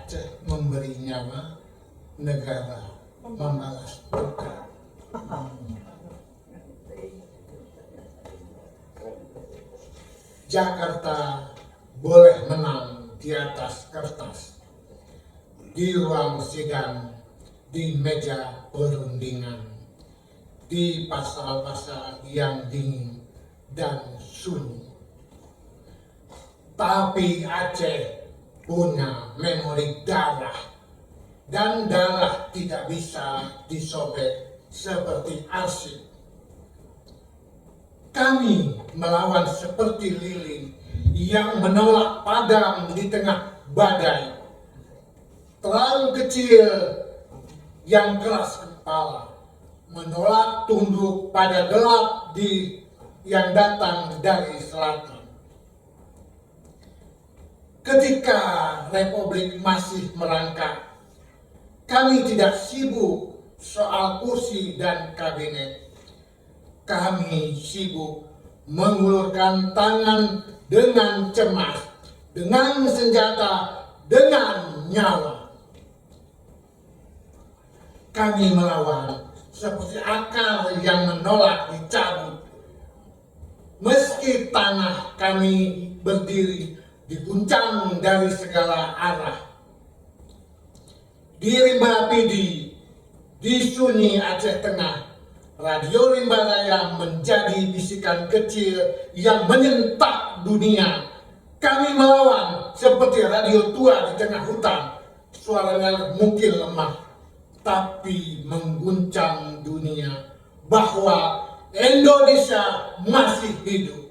Aceh memberi nyawa, negara membalas duka. Jakarta boleh menang di atas kertas, di ruang sidang, di meja perundingan, di pasal-pasal yang dingin dan sunyi. Tapi Aceh punya memori darah, dan darah tidak bisa disobek seperti arsip. Kami melawan seperti lilin yang menolak padam di tengah badai. Terlalu kecil yang keras kepala, menolak tunduk pada gelap yang datang dari selatan. Ketika Republik masih merangkak, kami tidak sibuk soal kursi dan kabinet. Kami sibuk mengulurkan tangan dengan cemas, dengan senjata, dengan nyawa. Kami melawan seperti akar yang menolak dicabut. Meski tanah kami berdiri diguncang dari segala arah. Di Rimba Pidi, di sunyi Aceh Tengah, Radio Rimba Raya menjadi bisikan kecil yang menyentak dunia. Kami melawan seperti radio tua di tengah hutan. Suaranya mungkin lemah, tapi mengguncang dunia bahwa Indonesia masih hidup.